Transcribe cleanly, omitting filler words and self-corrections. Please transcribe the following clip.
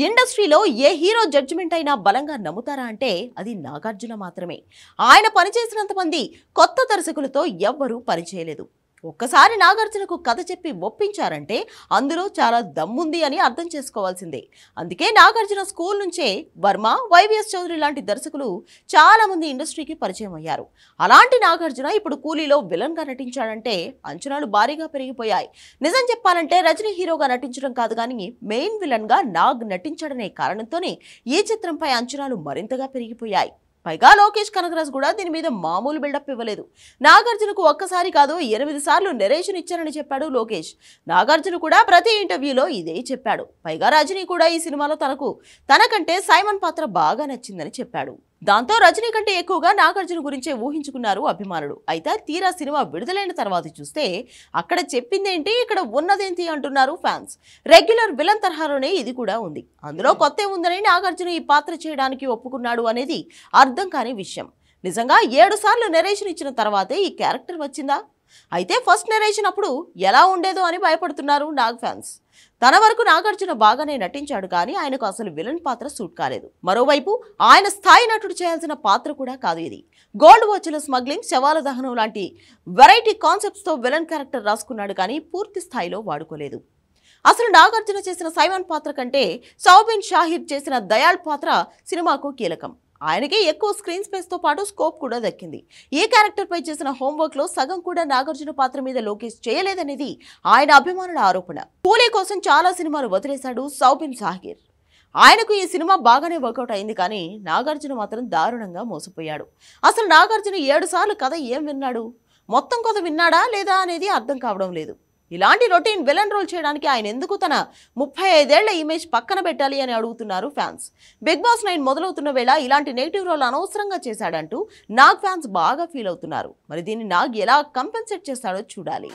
ఇండస్ట్రీలో ఏ hero judgement అయినా బలంగా నమ్ముతారా అంటే అది నాగార్జున మాత్రమే. ఆయన పనిచేసినంత మంది కొత్త దర్శకులతో ఎవ్వరూ పనిచేయలేదు. ఒక్కసారి నాగార్జునకు కథ చెప్పి ఒప్పించారంటే అందులో చాలా దమ్ముంది అని అర్థం చేసుకోవాల్సిందే. అందుకే నాగార్జున స్కూల్ నుంచే వర్మ, వైవిఎస్ చౌదరి లాంటి దర్శకులు చాలా మంది ఇండస్ట్రీకి పరిచయం అయ్యారు. అలాంటి నాగార్జున ఇప్పుడు కూలీలో విలన్ గా నటించాడంటే అంచనాలు భారీగా పెరిగిపోయాయి. నిజం చెప్పాలంటే రజనీ హీరోగా నటించడం కాదు కానీ మెయిన్ విలన్ గా నాగ్ నటించడనే కారణంతోనే ఈ చిత్రంపై అంచనాలు మరింతగా పెరిగిపోయాయి. పైగా లోకేష్ కనగరాజ్ కూడా దీని మీద మామూలు బిల్డప్ ఇవ్వలేదు. నాగార్జునకు ఒక్కసారి కాదు 8 సార్లు నెరేషన్ ఇచ్చారని చెప్పాడు లోకేష్. నాగార్జున కూడా ప్రతి ఇంటర్వ్యూలో ఇదే చెప్పాడు. పైగా రజనీ కూడా ఈ సినిమాలో తనకంటే సైమన్ పాత్ర బాగా నచ్చిందని చెప్పాడు. దాంతో రజనీ కంటే ఎక్కువగా నాగార్జున గురించే ఊహించుకున్నారు అభిమానులు. అయితే తీరా సినిమా విడుదలైన తర్వాత చూస్తే అక్కడ చెప్పిందేంటి, ఇక్కడ ఉన్నదేంటి అంటున్నారు ఫ్యాన్స్. రెగ్యులర్ విలన్ తరహాలోనే ఇది కూడా ఉంది. అందులో కొత్త ఉందని నాగార్జున ఈ పాత్ర చేయడానికి ఒప్పుకున్నాడు అనేది అర్థం కాని విషయం. నిజంగా 7 సార్లు నెరేషన్ ఇచ్చిన తర్వాతే ఈ క్యారెక్టర్ వచ్చిందా? అయితే ఫస్ట్ నెరేషన్ అప్పుడు ఎలా ఉండేదో అని భయపడుతున్నారు నాగ్ ఫ్యాన్స్. తన వరకు నాగార్జున బాగానే నటించాడు కానీ ఆయనకు అసలు విలన్ పాత్ర సూట్ కాలేదు. మరోవైపు ఆయన స్థాయి నటుడు చేయాల్సిన పాత్ర కూడా కాదు ఇది. గోల్డ్ వాచ్ల స్మగ్లింగ్, శవాల దహనం లాంటి వెరైటీ కాన్సెప్ట్స్ తో విలన్ క్యారెక్టర్ రాసుకున్నాడు కానీ పూర్తి స్థాయిలో వాడుకోలేదు. అసలు నాగార్జున చేసిన సైమన్ పాత్ర కంటే సౌబిన్ షాహిర్ చేసిన దయాళ్ పాత్ర సినిమాకు కీలకం. ఆయనకి ఎక్కువ స్క్రీన్ స్పేస్ తో పాటు స్కోప్ కూడా దక్కింది. ఈ క్యారెక్టర్ పై చేసిన హోంవర్క్ లో సగం కూడా నాగార్జున పాత్ర మీద లోకేష్ చేయలేదనేది ఆయన అభిమానుల ఆరోపణ. కూలీ కోసం చాలా సినిమాలు వదిలేశాడు సౌబిన్ షాహిర్. ఆయనకు ఈ సినిమా బాగానే వర్కౌట్ అయింది కానీ నాగార్జున మాత్రం దారుణంగా మోసపోయాడు. అసలు నాగార్జున 7 సార్లు కథ ఏం విన్నాడు, మొత్తం కథ విన్నాడా లేదా అనేది అర్థం కావడం లేదు. ఇలాంటి రొటీన్ విలన్ రోల్ చేయడానికి ఆయన ఎందుకు తన 35 ఏళ్ల ఇమేజ్ పక్కన పెట్టాలి అని అడుగుతున్నారు ఫ్యాన్స్. బిగ్ బాస్ 9 మొదలవుతున్న వేళ ఇలాంటి నెగిటివ్ రోల్ అనవసరంగా చేశాడంటూ నాగ్ ఫ్యాన్స్ బాగా ఫీల్ అవుతున్నారు. మరి దీన్ని నాగ్ ఎలా కంపెన్సేట్ చేస్తాడో చూడాలి.